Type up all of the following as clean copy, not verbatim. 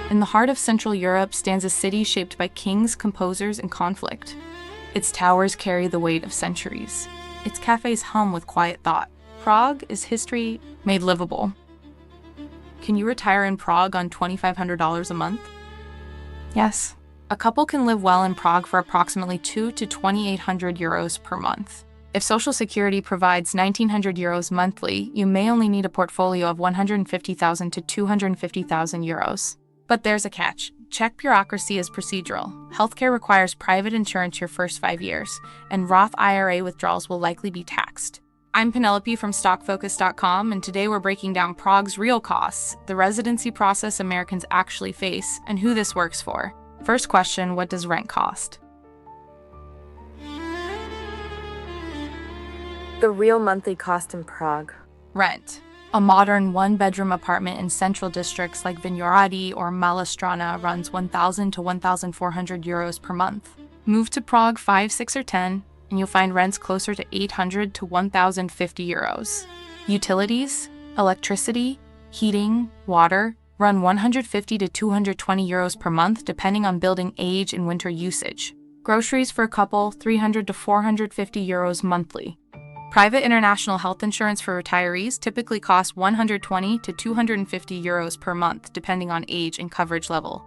In the heart of Central Europe stands a city shaped by kings, composers, and conflict. Its towers carry the weight of centuries. Its cafes hum with quiet thought. Prague is history made livable. Can you retire in Prague on $2,500 a month? Yes. A couple can live well in Prague for approximately €2,000 to €2,800 per month. If Social Security provides €1,900 monthly, you may only need a portfolio of €150,000 to €250,000. But there's a catch. Czech bureaucracy is procedural. Healthcare requires private insurance your first 5 years, and Roth IRA withdrawals will likely be taxed. I'm Penelope from StockFocus.com, and today we're breaking down Prague's real costs, the residency process Americans actually face, and who this works for. First question, what does rent cost? The real monthly cost in Prague. Rent. A modern one-bedroom apartment in central districts like Vinohrady or Malá runs €1,000 to €1,400 per month. Move to Prague 5, 6, or 10, and you'll find rents closer to €800 to €1,050. Utilities, electricity, heating, water run €150 to €220 per month depending on building age and winter usage. Groceries for a couple, €300 to €450 monthly. Private international health insurance for retirees typically costs €120 to €250 per month depending on age and coverage level.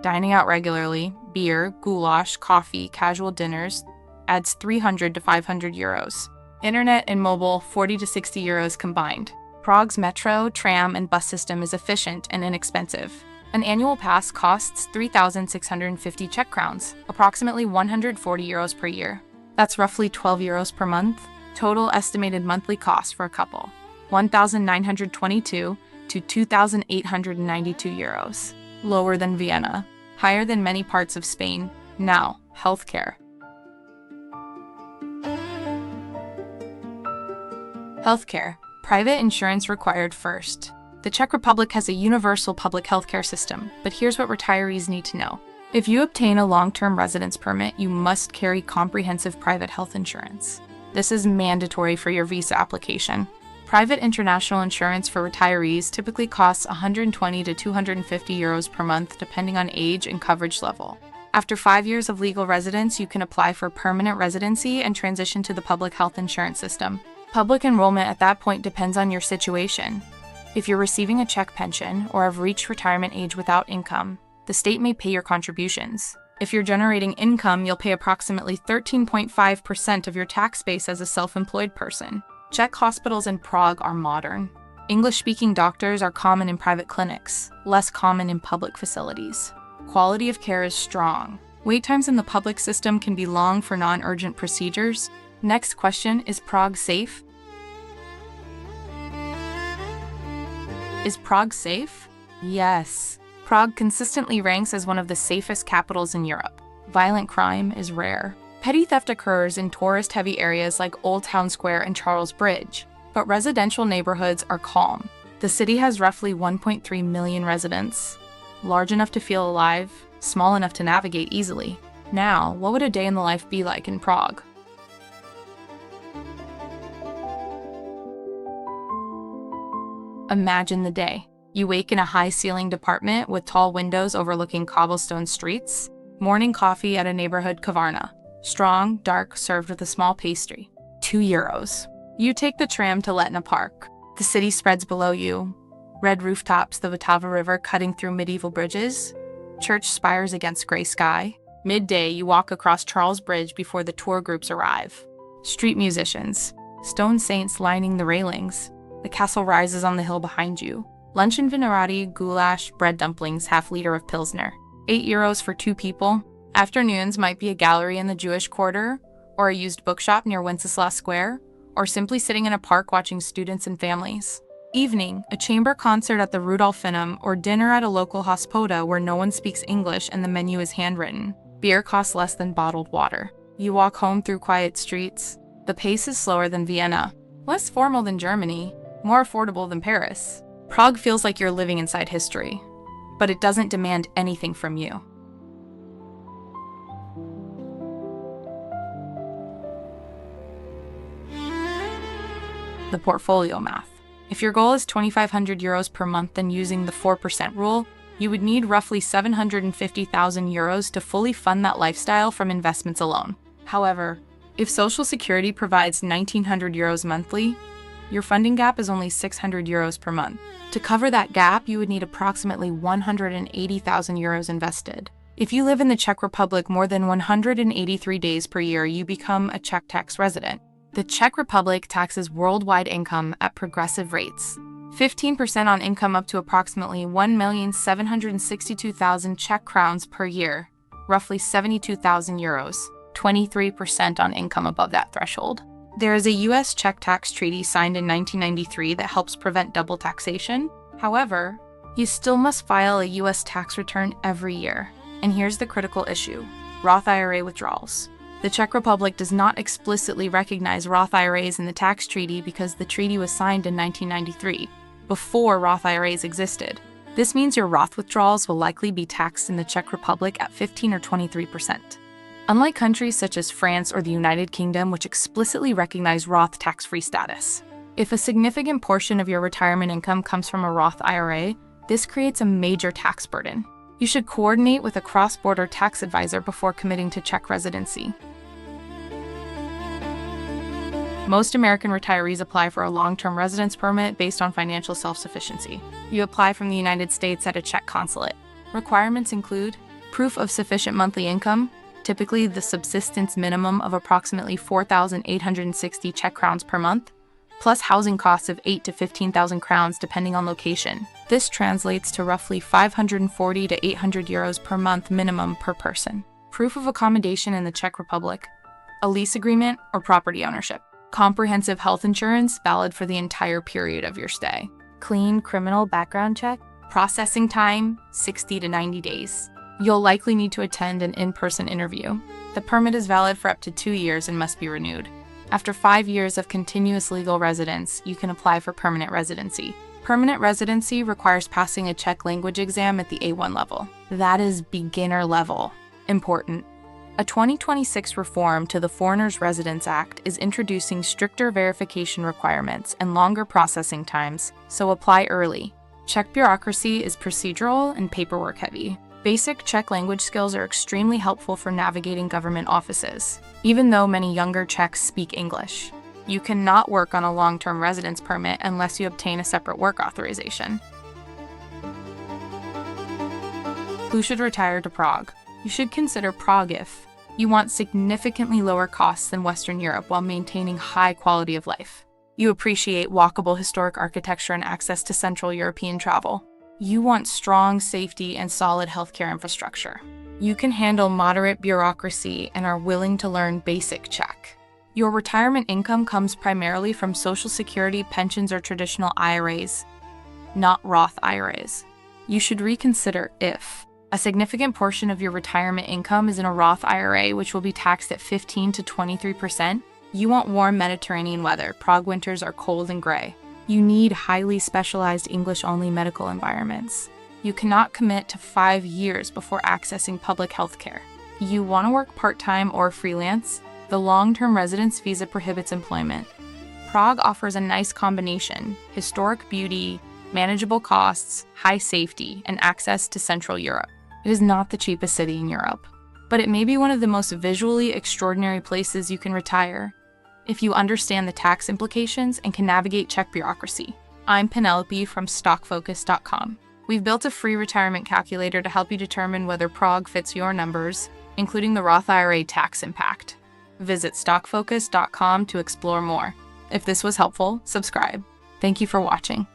Dining out regularly, beer, goulash, coffee, casual dinners, adds €300 to €500. Internet and mobile, €40 to €60 combined. Prague's metro, tram, and bus system is efficient and inexpensive. An annual pass costs 3,650 Czech crowns, approximately €140 per year. That's roughly €12 per month. Total estimated monthly cost for a couple, €1,922 to €2,892. Lower than Vienna, higher than many parts of Spain. Now, healthcare. Healthcare. Private insurance required first. The Czech Republic has a universal public healthcare system, but here's what retirees need to know. If you obtain a long-term residence permit, you must carry comprehensive private health insurance. This is mandatory for your visa application. Private international insurance for retirees typically costs €120 to €250 per month depending on age and coverage level. After 5 years of legal residence, you can apply for permanent residency and transition to the public health insurance system. Public enrollment at that point depends on your situation. If you're receiving a Czech pension or have reached retirement age without income, the state may pay your contributions. If you're generating income, you'll pay approximately 13.5% of your tax base as a self-employed person. Czech hospitals in Prague are modern. English-speaking doctors are common in private clinics, less common in public facilities. Quality of care is strong. Wait times in the public system can be long for non-urgent procedures. Next question, is Prague safe? Is Prague safe? Yes. Prague consistently ranks as one of the safest capitals in Europe. Violent crime is rare. Petty theft occurs in tourist-heavy areas like Old Town Square and Charles Bridge, but residential neighborhoods are calm. The city has roughly 1.3 million residents, large enough to feel alive, small enough to navigate easily. Now, what would a day in the life be like in Prague? Imagine the day. You wake in a high-ceilinged apartment with tall windows overlooking cobblestone streets. Morning coffee at a neighborhood kavarna. Strong, dark, served with a small pastry. €2. You take the tram to Letna Park. The city spreads below you. Red rooftops, the Vltava River cutting through medieval bridges. Church spires against gray sky. Midday, you walk across Charles Bridge before the tour groups arrive. Street musicians. Stone saints lining the railings. The castle rises on the hill behind you. Lunch in Vinohrady, goulash, bread dumplings, half-liter of Pilsner. €8 for 2 people. Afternoons might be a gallery in the Jewish quarter, or a used bookshop near Wenceslas Square, or simply sitting in a park watching students and families. Evening, a chamber concert at the Rudolfinum, or dinner at a local hospoda where no one speaks English and the menu is handwritten. Beer costs less than bottled water. You walk home through quiet streets. The pace is slower than Vienna, less formal than Germany, more affordable than Paris. Prague feels like you're living inside history, but it doesn't demand anything from you. The portfolio math. If your goal is €2,500 per month, then using the 4% rule, You would need roughly 750,000 euros to fully fund that lifestyle from investments alone. However, if Social Security provides 1,900 euros monthly, your funding gap is only 600 euros per month. To cover that gap, you would need approximately 180,000 euros invested. If you live in the Czech Republic more than 183 days per year, you become a Czech tax resident. The Czech Republic taxes worldwide income at progressive rates. 15% on income up to approximately 1,762,000 Czech crowns per year, roughly 72,000 euros, 23% on income above that threshold. There is a U.S.-Czech tax treaty signed in 1993 that helps prevent double taxation. However, you still must file a U.S. tax return every year. And here's the critical issue: Roth IRA withdrawals. The Czech Republic does not explicitly recognize Roth IRAs in the tax treaty because the treaty was signed in 1993, before Roth IRAs existed. This means your Roth withdrawals will likely be taxed in the Czech Republic at 15 or 23%. Unlike countries such as France or the United Kingdom, which explicitly recognize Roth tax-free status. If a significant portion of your retirement income comes from a Roth IRA, this creates a major tax burden. You should coordinate with a cross-border tax advisor before committing to Czech residency. Most American retirees apply for a long-term residence permit based on financial self-sufficiency. You apply from the United States at a Czech consulate. Requirements include proof of sufficient monthly income, typically the subsistence minimum of approximately 4,860 Czech crowns per month, plus housing costs of 8,000 to 15,000 crowns depending on location. This translates to roughly 540 to 800 euros per month minimum per person. Proof of accommodation in the Czech Republic, a lease agreement, or property ownership. Comprehensive health insurance valid for the entire period of your stay. Clean criminal background check. Processing time, 60 to 90 days. You'll likely need to attend an in-person interview. The permit is valid for up to 2 years and must be renewed. After 5 years of continuous legal residence, you can apply for permanent residency. Permanent residency requires passing a Czech language exam at the A1 level. That is beginner level. Important. A 2026 reform to the Foreigners Residence Act is introducing stricter verification requirements and longer processing times, so apply early. Czech bureaucracy is procedural and paperwork heavy. Basic Czech language skills are extremely helpful for navigating government offices, even though many younger Czechs speak English. You cannot work on a long-term residence permit unless you obtain a separate work authorization. Who should retire to Prague? You should consider Prague if you want significantly lower costs than Western Europe while maintaining high quality of life. You appreciate walkable historic architecture and access to Central European travel. You want strong safety and solid healthcare infrastructure. You can handle moderate bureaucracy and are willing to learn basic Czech. Your retirement income comes primarily from Social Security, pensions, or traditional IRAs, not Roth IRAs. You should reconsider if a significant portion of your retirement income is in a Roth IRA, which will be taxed at 15 to 23%. You want warm Mediterranean weather. Prague winters are cold and gray. You need highly specialized English-only medical environments. You cannot commit to 5 years before accessing public health care. You want to work part-time or freelance. The long-term residence visa prohibits employment. Prague offers a nice combination: historic beauty, manageable costs, high safety, and access to Central Europe. It is not the cheapest city in Europe, but it may be one of the most visually extraordinary places you can retire if you understand the tax implications and can navigate Czech bureaucracy. I'm Penelope from StockFocus.com. We've built a free retirement calculator to help you determine whether Prague fits your numbers, including the Roth IRA tax impact. Visit StockFocus.com to explore more. If this was helpful, subscribe. Thank you for watching.